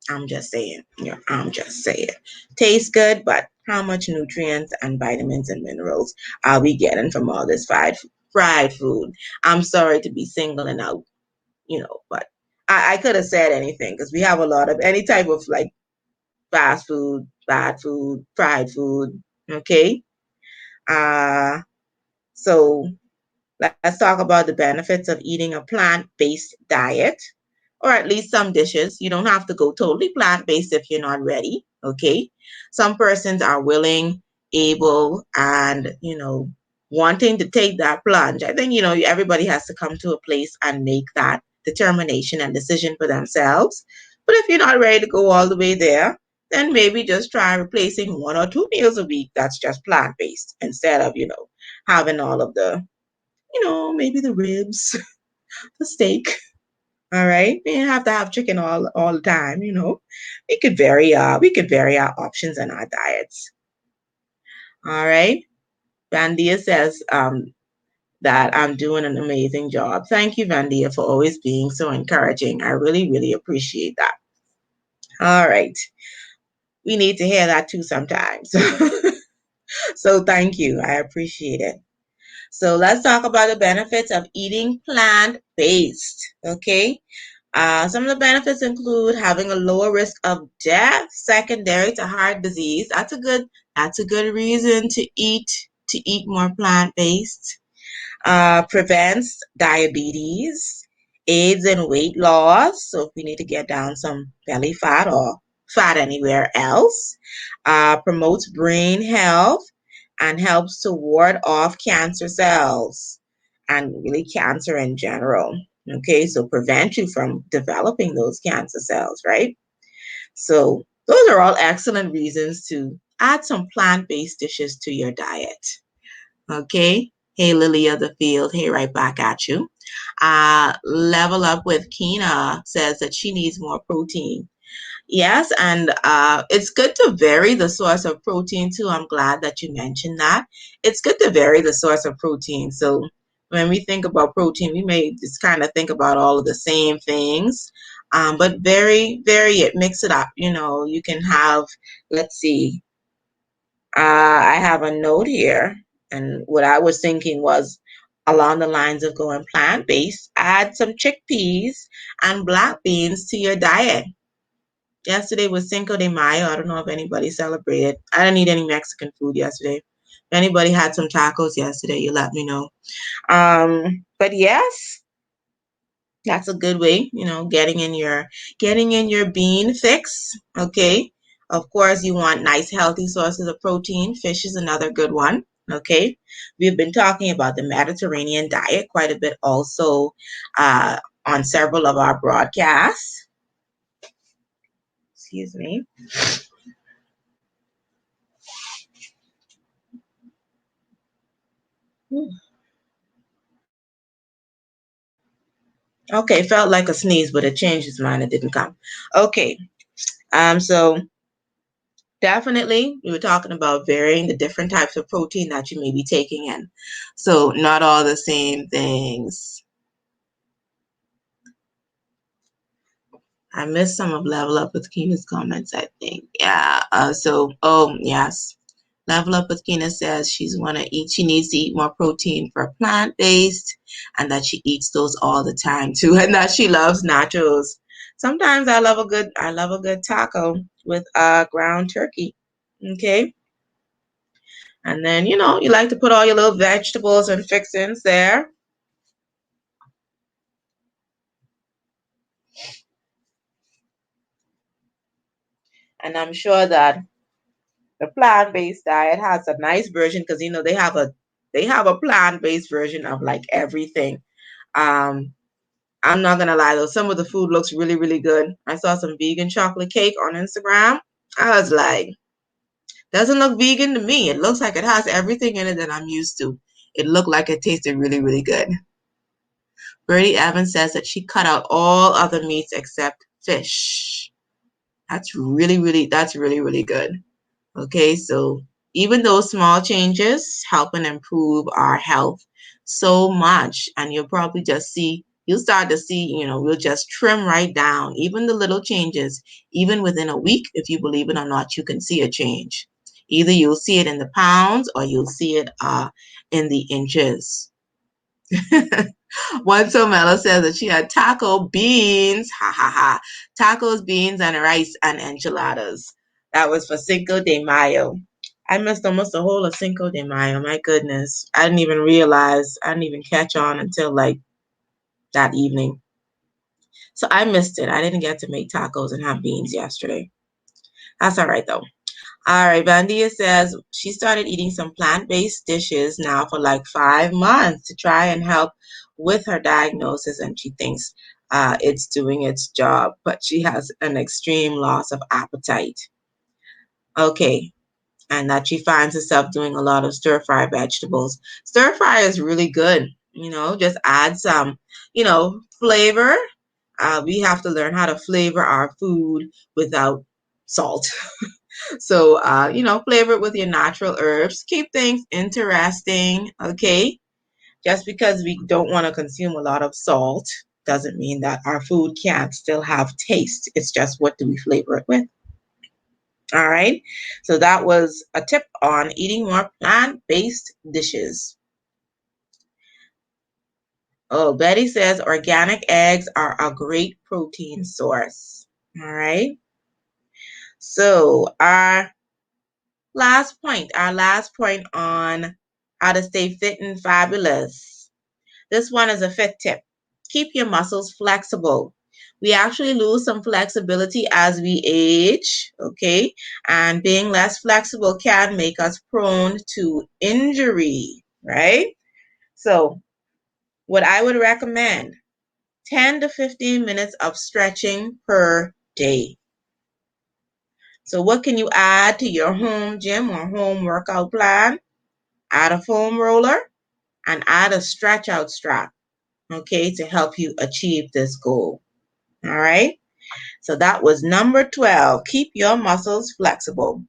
I'm just saying. Yeah, I'm just saying. Tastes good, but how much nutrients and vitamins and minerals are we getting from all this fried food? I'm sorry to be singling out, but I could have said anything because we have a lot of any type of like fast food, bad food, fried food. Okay. Uh, so let's talk about the benefits of eating a plant-based diet, or at least some dishes. You don't have to go totally plant-based if you're not ready, okay? Some persons are willing, able, and, wanting to take that plunge. I think, everybody has to come to a place and make that determination and decision for themselves. But if you're not ready to go all the way there, then maybe just try replacing 1 or 2 meals a week that's just plant-based instead of, having all of the maybe the ribs, the steak. All right. We don't have to have chicken all the time. We could vary our options and our diets. All right. Vandia says that I'm doing an amazing job. Thank you, Vandia, for always being so encouraging. I really, really appreciate that. All right. We need to hear that too sometimes. So thank you. I appreciate it. So let's talk about the benefits of eating plant-based. Okay. Some of the benefits include having a lower risk of death secondary to heart disease. That's a good reason to eat more plant-based. Prevents diabetes, aids in weight loss. So if we need to get down some belly fat or fat anywhere else, promotes brain health and helps to ward off cancer cells and really cancer in general. Okay, so prevent you from developing those cancer cells, right? So those are all excellent reasons to add some plant-based dishes to your diet. Okay. Hey, Lily of the Field. Hey, right back at you. Level Up with Kina says that she needs more protein. Yes, and it's good to vary the source of protein too. I'm glad that you mentioned that. It's good to vary the source of protein. So when we think about protein, we may just kind of think about all of the same things, but vary it, mix it up. You can have, let's see, I have a note here, and what I was thinking was along the lines of going plant-based, add some chickpeas and black beans to your diet. Yesterday was Cinco de Mayo. I don't know if anybody celebrated. I didn't eat any Mexican food yesterday. If anybody had some tacos yesterday, you let me know. But yes, that's a good way, getting in your bean fix. Okay. Of course, you want nice, healthy sources of protein. Fish is another good one. Okay. We've been talking about the Mediterranean diet quite a bit also on several of our broadcasts. Excuse me. Okay, felt like a sneeze, but it changed its mind. It didn't come. Okay. So definitely we were talking about varying the different types of protein that you may be taking in. So not all the same things. I missed some of Level Up with Kina's comments, I think. Yeah. Oh yes. Level Up with Kina says she needs to eat more protein for plant-based, and that she eats those all the time too, and that she loves nachos. Sometimes I love a good taco with ground turkey. Okay. And then, you like to put all your little vegetables and fixings there. And I'm sure that the plant-based diet has a nice version because they have a plant-based version of like everything. Um, I'm not gonna lie though, some of the food looks really, really good. I saw some vegan chocolate cake on Instagram. I was like, doesn't look vegan to me. It looks like it has everything in it that I'm used to. It looked like it tasted really, really good. Bertie Evans says that she cut out all other meats except fish. That's really, really good. Okay, so even those small changes help and improve our health so much. And you'll start to see, we'll just trim right down. Even the little changes, even within a week, if you believe it or not, you can see a change. Either you'll see it in the pounds or you'll see it in the inches. One Mello says that she had taco beans, ha ha ha, tacos, beans, and rice and enchiladas. That was for Cinco de Mayo. I missed almost the whole of Cinco de Mayo. My goodness, I didn't even realize. I didn't even catch on until like that evening. So I missed it. I didn't get to make tacos and have beans yesterday. That's all right though. All right, Vandia says she started eating some plant-based dishes now for like 5 months to try and help with her diagnosis, and she thinks it's doing its job, but she has an extreme loss of appetite. Okay, and that she finds herself doing a lot of stir-fry vegetables. Stir-fry is really good, just add some, flavor. We have to learn how to flavor our food without salt. So, flavor it with your natural herbs. Keep things interesting, okay? Just because we don't want to consume a lot of salt doesn't mean that our food can't still have taste. It's just what do we flavor it with? All right. So that was a tip on eating more plant-based dishes. Oh, Betty says organic eggs are a great protein source. All right. So our last point on how to stay fit and fabulous. This one is a fifth tip. Keep your muscles flexible. We actually lose some flexibility as we age, okay? And being less flexible can make us prone to injury, right? So, what I would recommend 10 to 15 minutes of stretching per day. So what can you add to your home gym or home workout plan? Add a foam roller and add a stretch out strap, okay, to help you achieve this goal. All right. So that was number 12. Keep your muscles flexible.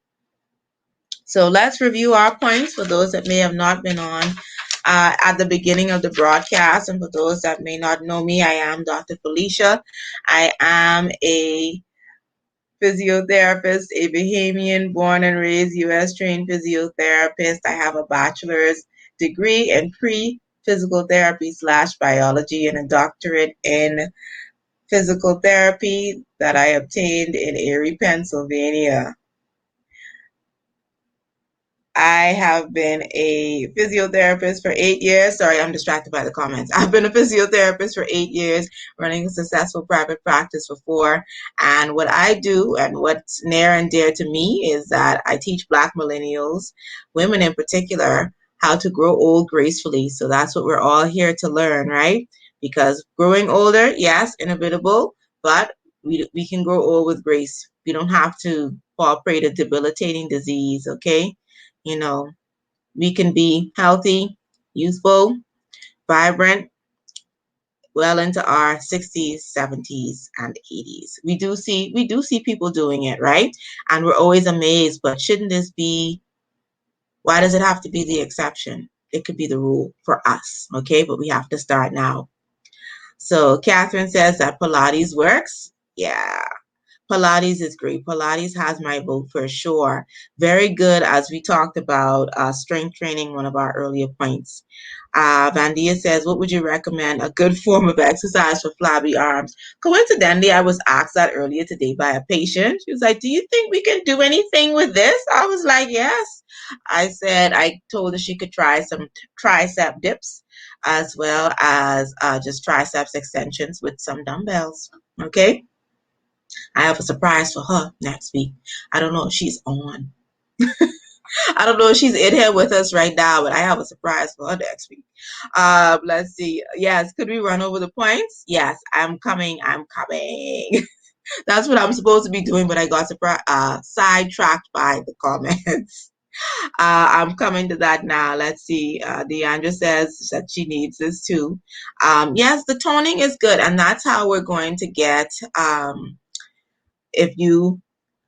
So let's review our points for those that may have not been on at the beginning of the broadcast. And for those that may not know me, I am Dr. Felicia. I am a physiotherapist, a Bahamian born and raised U.S. trained physiotherapist. I have a bachelor's degree in pre-physical therapy / biology and a doctorate in physical therapy that I obtained in Erie, Pennsylvania. I have been a physiotherapist for 8 years. Sorry, I'm distracted by the comments. I've been a physiotherapist for 8 years, running a successful private practice for 4. And what I do and what's near and dear to me is that I teach Black millennials, women in particular, how to grow old gracefully. So that's what we're all here to learn, right? Because growing older, yes, inevitable, but we can grow old with grace. We don't have to fall prey to debilitating disease, okay? We can be healthy, youthful, vibrant, well into our 60s, 70s, and 80s. We do see people doing it, right? And we're always amazed, but why does it have to be the exception? It could be the rule for us, okay? But we have to start now. So Catherine says that Pilates works. Yeah. Pilates is great. Pilates has my vote for sure. Very good, as we talked about strength training, one of our earlier points. Vandia says, what would you recommend a good form of exercise for flabby arms? Coincidentally, I was asked that earlier today by a patient. She was like, do you think we can do anything with this? I was like, yes. I told her she could try some tricep dips as well as just triceps extensions with some dumbbells. Okay. I have a surprise for her next week. I don't know if she's on. I don't know if she's in here with us right now, but I have a surprise for her next week. Let's see. Yes, could we run over the points? Yes, I'm coming. I'm coming. That's what I'm supposed to be doing, but I got sidetracked by the comments. I'm coming to that now. Let's see. Deandra says that she needs this too. Yes, the toning is good, and that's how we're going to get. If you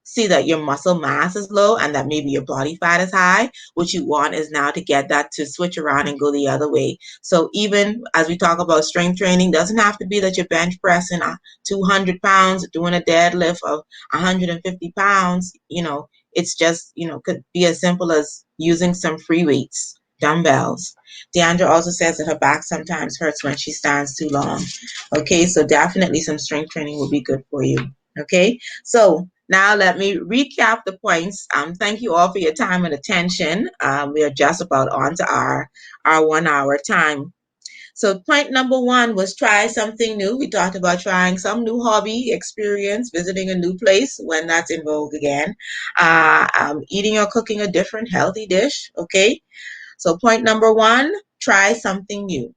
see that your muscle mass is low and that maybe your body fat is high, what you want is now to get that to switch around and go the other way. So even as we talk about strength training, doesn't have to be that you're bench pressing 200 pounds, doing a deadlift of 150 pounds. It's just, could be as simple as using some free weights, dumbbells. Deandra also says that her back sometimes hurts when she stands too long. Okay, so definitely some strength training will be good for you. Okay, so now let me recap the points. Thank you all for your time and attention. We are just about on to our 1 hour time. So point number 1 was try something new. We talked about trying some new hobby, experience, visiting a new place when that's in vogue again, eating or cooking a different healthy dish. Okay, so point number 1, try something new.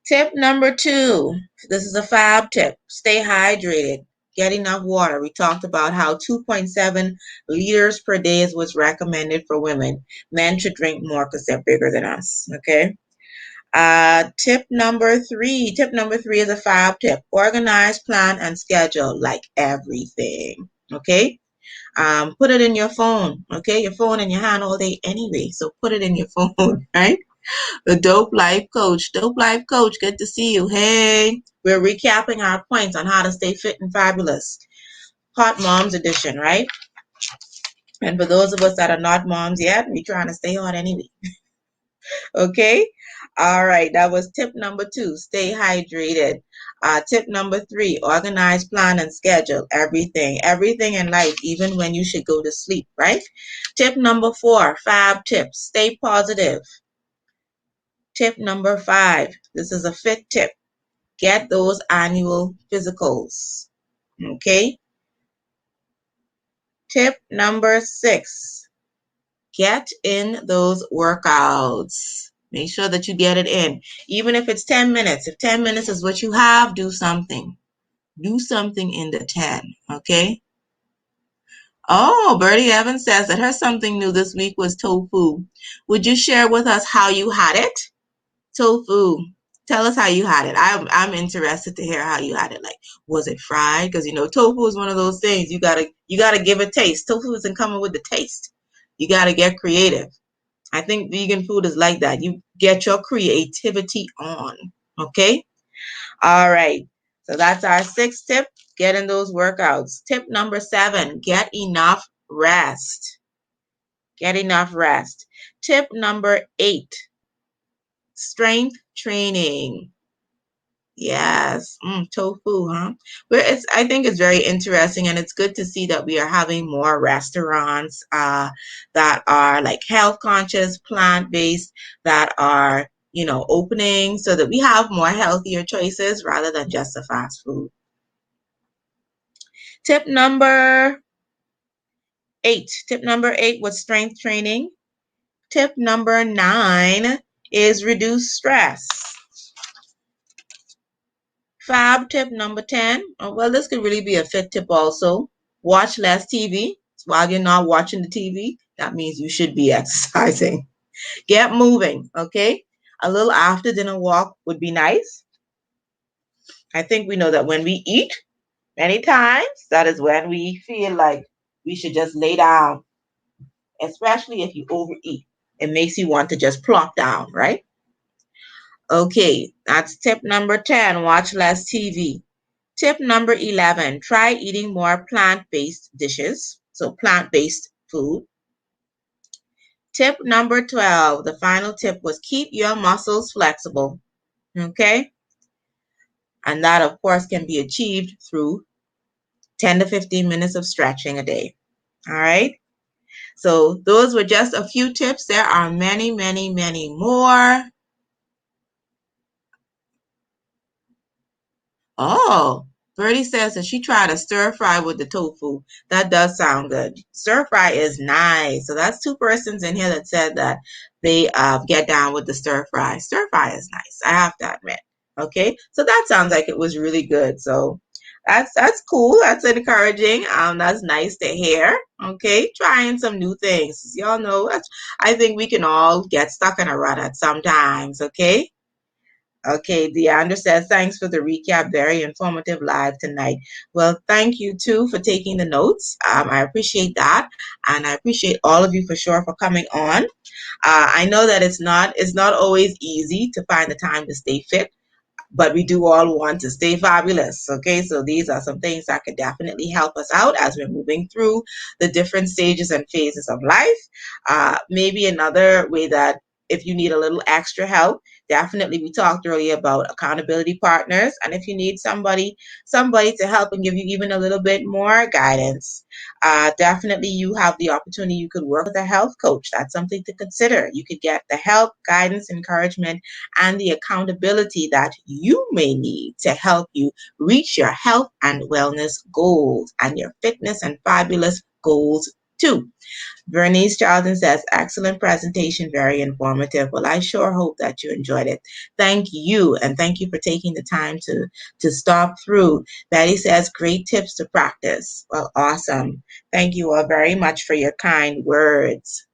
Tip number 2, this is a fab tip. Stay hydrated. Get enough water. We talked about how 2.7 liters per day is what's recommended for women. Men should drink more because they're bigger than us. Okay. Tip number 3. Tip number 3 is a fab tip. Organize, plan, and schedule like everything. Okay. Put it in your phone. Okay. Your phone in your hand all day anyway. So put it in your phone, right? The Dope Life Coach. Dope Life Coach, good to see you. Hey, we're recapping our points on how to stay fit and fabulous. Hot Moms Edition, right? And for those of us that are not moms yet, we're trying to stay hot anyway. Okay? All right, that was tip number 2, stay hydrated. Tip number 3, organize, plan, and schedule everything. Everything in life, even when you should go to sleep, right? Tip number 4, fab tips, stay positive. Tip number 5, this is a fit tip. Get those annual physicals. Okay. Tip number 6, get in those workouts. Make sure that you get it in. Even if it's 10 minutes. If 10 minutes is what you have, do something. Do something in the 10. Okay. Oh, Bertie Evans says that her something new this week was tofu. Would you share with us how you had it? Tofu. Tell us how you had it. I'm interested to hear how you had it. Like, was it fried? Because tofu is one of those things you gotta give it taste. Tofu isn't coming with the taste. You gotta get creative. I think vegan food is like that. You get your creativity on. Okay. All right. So that's our 6th tip. Get in those workouts. Tip number 7, get enough rest. Get enough rest. Tip number 8, strength training. Yes, tofu, huh? But I think it's very interesting, and it's good to see that we are having more restaurants that are like health conscious, plant based, that are opening, so that we have more healthier choices rather than just the fast food. Tip number 8. Tip number 8 was strength training. Tip number 9 is reduce stress. Fab tip number 10. Well, this could really be a fit tip also. Watch less TV. While you're not watching the TV, that means you should be exercising. Get moving, okay? A little after dinner walk would be nice. I think we know that when we eat, many times, that is when we feel like we should just lay down, especially if you overeat. It makes you want to just plop down, right? Okay, that's tip number 10. Watch less TV. Tip number 11, try eating more plant-based dishes. So plant-based food. Tip number 12, the final tip was keep your muscles flexible. Okay? And that, of course, can be achieved through 10 to 15 minutes of stretching a day. All right? So those were just a few tips. There are many, many, many more. Oh, Birdie says that she tried a stir fry with the tofu. That does sound good. Stir fry is nice. So that's two persons in here that said that they get down with the stir fry. Stir fry is nice. I have to admit. Okay, so that sounds like it was really good. So that's cool. That's encouraging. That's nice to hear. Okay, trying some new things. Y'all know, I think we can all get stuck in a rut at sometimes. Okay. Okay, Deandra says, thanks for the recap. Very informative live tonight. Well, thank you too for taking the notes. I appreciate that. And I appreciate all of you for sure for coming on. I know that it's not always easy to find the time to stay fit, but we do all want to stay fabulous. Okay, so these are some things that could definitely help us out as we're moving through the different stages and phases of life. Maybe another way that if you need a little extra help, definitely we talked earlier about accountability partners, and if you need somebody to help and give you even a little bit more guidance, definitely you have the opportunity. You could work with a health coach. That's something to consider. You could get the help, guidance, encouragement, and the accountability that you may need to help you reach your health and wellness goals and your fitness and fabulous goals too. Bernice Charlton says, excellent presentation, very informative. Well, I sure hope that you enjoyed it. Thank you, and thank you for taking the time to stop through. Betty says, great tips to practice. Well, awesome. Thank you all very much for your kind words.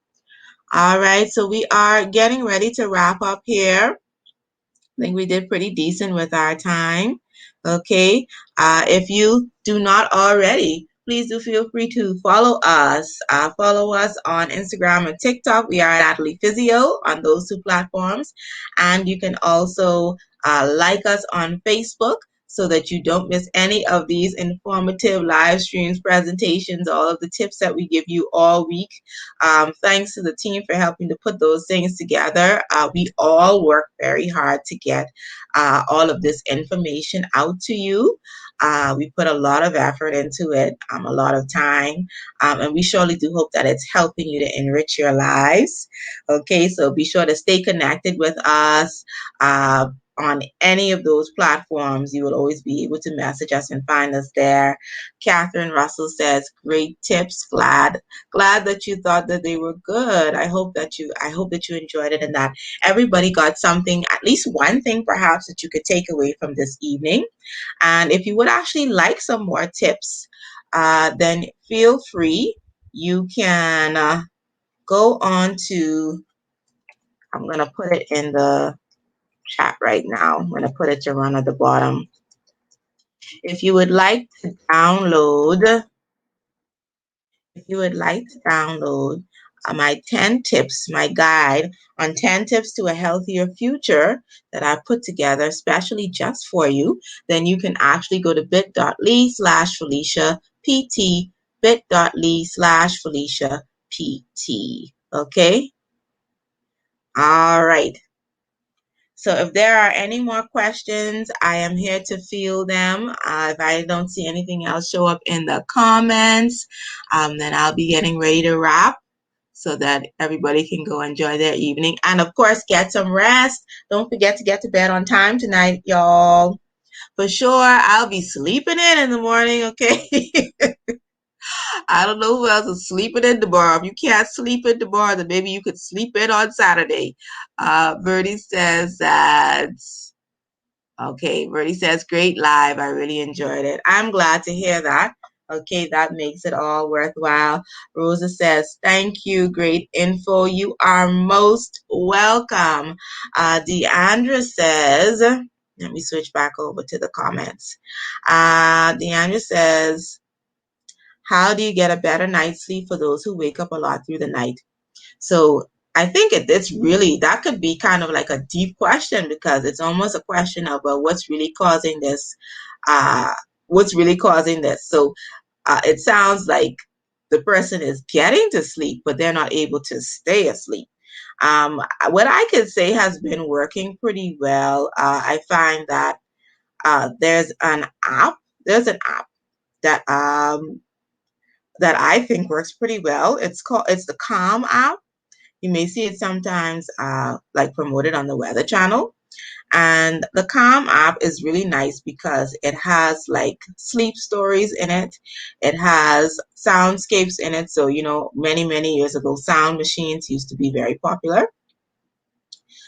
All right, so we are getting ready to wrap up here. I think we did pretty decent with our time. Okay. If you do not already, please do feel free to follow us. Follow us on Instagram and TikTok. We are Natalie Physio on those two platforms. And you can also like us on Facebook so that you don't miss any of these informative live streams, presentations, all of the tips that we give you all week. Thanks to the team for helping to put those things together. We all work very hard to get all of this information out to you. We put a lot of effort into it, a lot of time, and we surely do hope that it's helping you to enrich your lives. Okay, so be sure to stay connected with us. On any of those platforms, you will always be able to message us and find us there. Catherine Russell says, great tips. Glad that you thought that they were good. I hope that you enjoyed it and that everybody got something, at least one thing perhaps that you could take away from this evening. And if you would actually like some more tips, then feel free. You can go on to, I'm going to put it in the chat right now. I'm going to put it to run at the bottom. If you would like to download my 10 tips, my guide on 10 tips to a healthier future that I put together especially just for you, then you can actually go to bit.ly/Felicia PT, bit.ly/Felicia PT. Okay? All right. So if there are any more questions, I am here to field them. If I don't see anything else show up in the comments, then I'll be getting ready to wrap so that everybody can go enjoy their evening. And of course, get some rest. Don't forget to get to bed on time tonight, y'all. For sure, I'll be sleeping in the morning, okay? I don't know who else is sleeping in tomorrow. If you can't sleep in tomorrow, then maybe you could sleep in on Saturday. Bertie says that. Okay, Bertie says, great live. I really enjoyed it. I'm glad to hear that. Okay, that makes it all worthwhile. Rosa says, thank you. Great info. You are most welcome. Deandra says, let me switch back over to the comments. Deandra says, how do you get a better night's sleep for those who wake up a lot through the night? So I think it's really, that could be kind of like a deep question because it's almost a question of, well, what's really causing this what's really causing this. So it sounds like the person is getting to sleep, but they're not able to stay asleep. What I could say has been working pretty well. I find that there's an app. There's an app that that I think works pretty well. It's the Calm app. You may see it sometimes like promoted on the Weather Channel. And the Calm app is really nice because it has like sleep stories in it. It has soundscapes in it. So, many years ago, sound machines used to be very popular.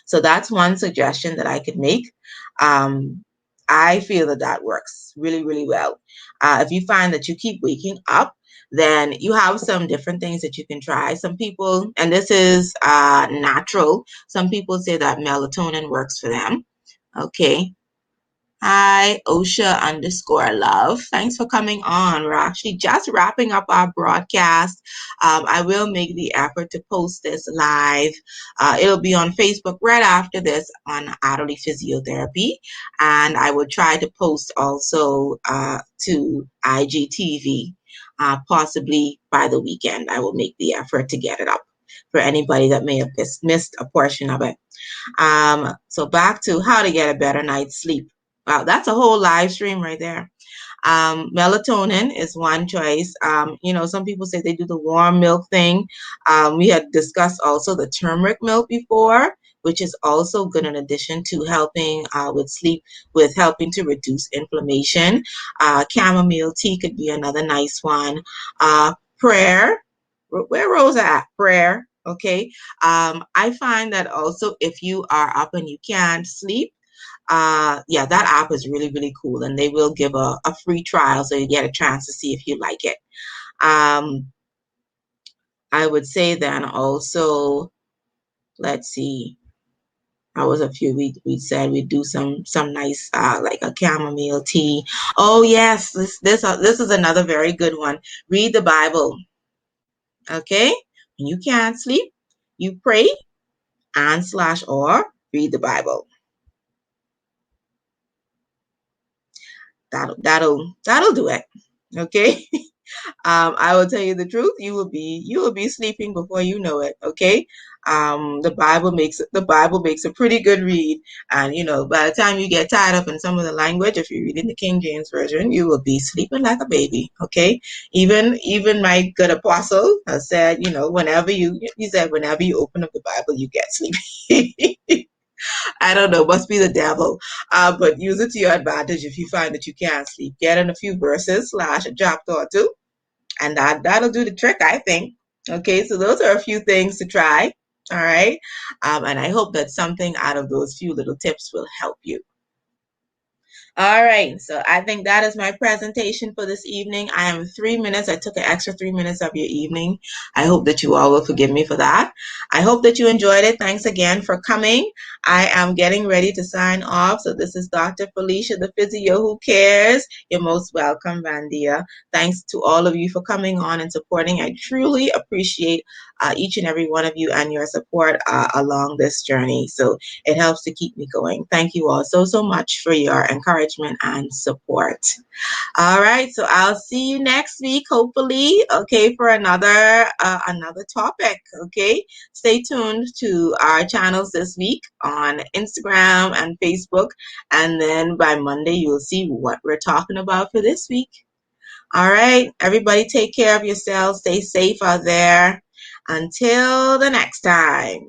So that's one suggestion that I could make. Um, I feel that that works really, really well. If you find that you keep waking up, then you have some different things that you can try. Some people, and this is natural, some people say that melatonin works for them. Okay. Hi, OSHA_love. Thanks for coming on. We're actually just wrapping up our broadcast. I will make the effort to post this live. It'll be on Facebook right after this on Adderley Physiotherapy. And I will try to post also to IGTV, possibly by the weekend. I will make the effort to get it up for anybody that may have missed a portion of it. So back to how to get a better night's sleep. Wow, that's a whole live stream right there. Melatonin is one choice. Some people say they do the warm milk thing. We had discussed also the turmeric milk before, which is also good in addition to helping with sleep, with helping to reduce inflammation. Chamomile tea could be another nice one. Prayer. Where Rose at? Prayer. Okay. I find that also if you are up and you can't sleep, yeah, that app is really, really cool. And they will give a free trial so you get a chance to see if you like it. I would say then also, let's see. That was a few we said we'd do some nice like a chamomile tea. Oh yes, this is another very good one. Read the Bible. Okay? When you can't sleep, you pray and slash or read the Bible. That'll do it. Okay? I will tell you the truth. You will be sleeping before you know it. Okay. The Bible makes a pretty good read, and by the time you get tied up in some of the language, if you're reading the King James version, you will be sleeping like a baby. Okay. Even my good apostle has said, he said whenever you open up the Bible, you get sleepy. I don't know, must be the devil. But use it to your advantage if you find that you can't sleep. Get in a few verses, slash a chapter or two, and that'll do the trick, I think. Okay, so those are a few things to try. All right. And I hope that something out of those few little tips will help you. All right, so I think that is my presentation for this evening. I am 3 minutes. I took an extra 3 minutes of your evening. I hope that you all will forgive me for that. I hope that you enjoyed it. Thanks again for coming. I am getting ready to sign off. So this is Dr. Felicia, the physio who cares. You're most welcome, Vandia. Thanks to all of you for coming on and supporting. I truly appreciate each and every one of you and your support along this journey. So it helps to keep me going. Thank you all so much for your encouragement and support. All right, so I'll see you next week, hopefully. Okay, for another topic. Okay, stay tuned to our channels this week on Instagram and Facebook, and then by Monday you'll see what we're talking about for this week. All right, everybody, take care of yourselves. Stay safe out there. Until the next time.